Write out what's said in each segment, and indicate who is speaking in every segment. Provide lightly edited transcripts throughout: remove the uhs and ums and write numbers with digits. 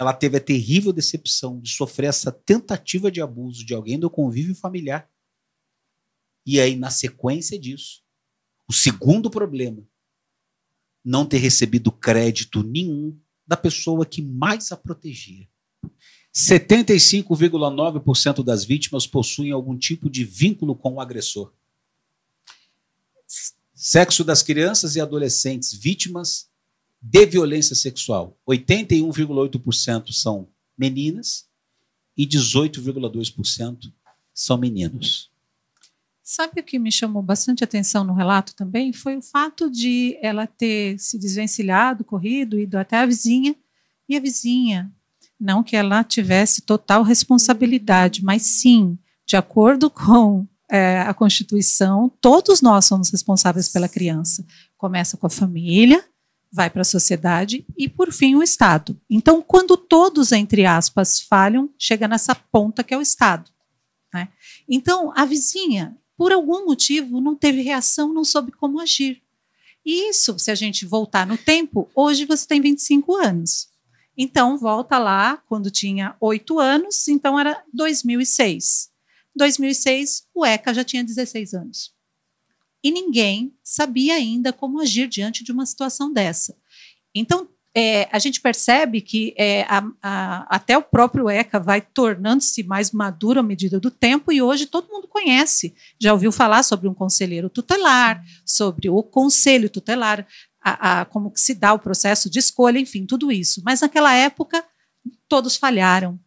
Speaker 1: ela teve a terrível decepção de sofrer essa tentativa de abuso de alguém do convívio familiar. E aí, na sequência disso, o segundo problema, não ter recebido crédito nenhum da pessoa que mais a protegia. 75,9% das vítimas possuem algum tipo de vínculo com o agressor. Sexo das crianças e adolescentes vítimas de violência sexual. 81,8% são meninas e 18,2% são meninos.
Speaker 2: Sabe o que me chamou bastante atenção no relato também? Foi o fato de ela ter se desvencilhado, corrido, ido até a vizinha, e a vizinha, não que ela tivesse total responsabilidade, mas sim, de acordo com a Constituição, todos nós somos responsáveis pela criança. Começa com a família, vai para a sociedade e, por fim, o Estado. Então, quando todos, entre aspas, falham, chega nessa ponta que é o Estado, né? Então, a vizinha, por algum motivo, não teve reação, não soube como agir. E isso, se a gente voltar no tempo, hoje você tem 25 anos. Então, volta lá, quando tinha 8 anos, então era 2006. 2006, o ECA já tinha 16 anos. E ninguém sabia ainda como agir diante de uma situação dessa. Então, a gente percebe que até o próprio ECA vai tornando-se mais maduro à medida do tempo, e hoje todo mundo conhece, já ouviu falar sobre um conselheiro tutelar, sobre o conselho tutelar, como que se dá o processo de escolha, enfim, tudo isso. Mas naquela época, todos falharam.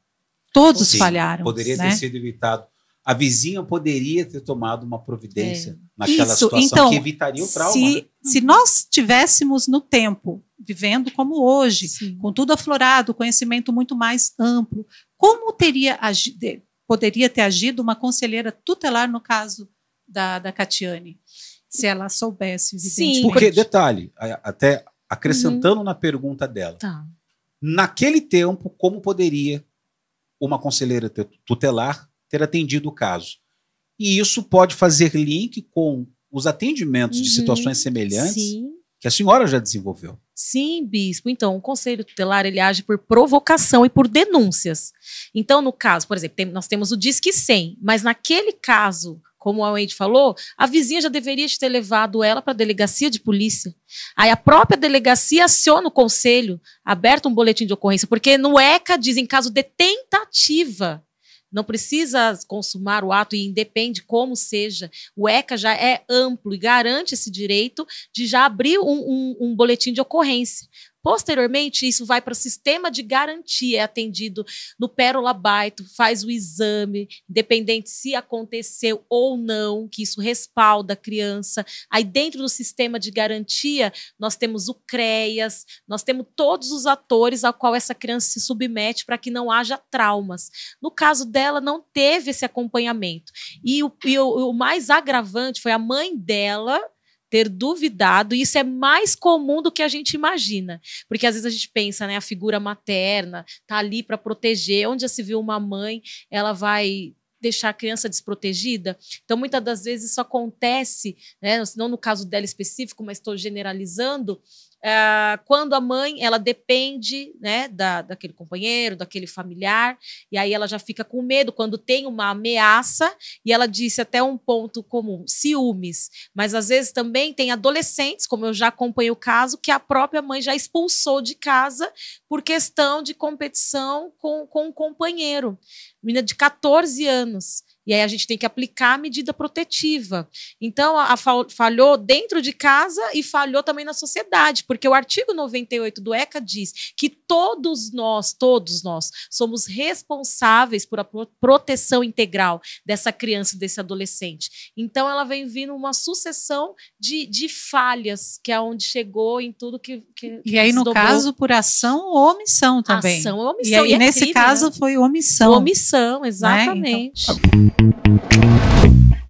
Speaker 2: Todos falharam.
Speaker 1: Poderia ter sido evitado. A vizinha poderia ter tomado uma providência naquela
Speaker 2: isso,
Speaker 1: situação,
Speaker 2: então,
Speaker 1: que evitaria o trauma.
Speaker 2: Se nós tivéssemos no tempo, vivendo como hoje, sim, com tudo aflorado, conhecimento muito mais amplo, como poderia ter agido uma conselheira tutelar no caso da Catiane, se ela soubesse, evidentemente.
Speaker 1: Sim, porque, detalhe, até acrescentando na pergunta dela, naquele tempo, como poderia uma conselheira tutelar ter atendido o caso? E isso pode fazer link com os atendimentos de situações semelhantes que a senhora já desenvolveu.
Speaker 3: Sim, bispo. Então, o conselho tutelar, ele age por provocação e por denúncias. Então, no caso, por exemplo, nós temos o Disque 100, mas naquele caso, como a Wade falou, a vizinha já deveria ter levado ela para a delegacia de polícia. Aí a própria delegacia aciona o conselho, aberta um boletim de ocorrência, porque no ECA diz em caso de tentativa. Não precisa consumar o ato e independe como seja. O ECA já é amplo e garante esse direito de já abrir um boletim de ocorrência. Posteriormente, isso vai para o sistema de garantia, é atendido no Pérola Baito, faz o exame, independente se aconteceu ou não, que isso respalda a criança. Aí dentro do sistema de garantia, nós temos o CREAS, nós temos todos os atores ao qual essa criança se submete para que não haja traumas. No caso dela, não teve esse acompanhamento. E o mais agravante foi a mãe dela ter duvidado, e isso é mais comum do que a gente imagina, porque às vezes a gente pensa, né, a figura materna tá ali para proteger, onde já se viu uma mãe, ela vai deixar a criança desprotegida? Então, muitas das vezes isso acontece, né, não no caso dela específico, mas estou generalizando, quando a mãe, ela depende, né, daquele companheiro, daquele familiar, e aí ela já fica com medo quando tem uma ameaça, e ela disse até um ponto comum, ciúmes, mas às vezes também tem adolescentes, como eu já acompanhei o caso, que a própria mãe já expulsou de casa por questão de competição com um companheiro, menina de 14 anos. E aí a gente tem que aplicar a medida protetiva. Então, falhou dentro de casa e falhou também na sociedade, porque o artigo 98 do ECA diz que todos nós somos responsáveis por a proteção integral dessa criança, desse adolescente. Então, ela vem vindo uma sucessão de falhas, que é onde chegou em tudo que
Speaker 2: e aí, no caso, por ação ou omissão também.
Speaker 3: Ação ou omissão.
Speaker 2: E nesse caso, foi omissão.
Speaker 3: Omissão, exatamente.
Speaker 2: Né? Então...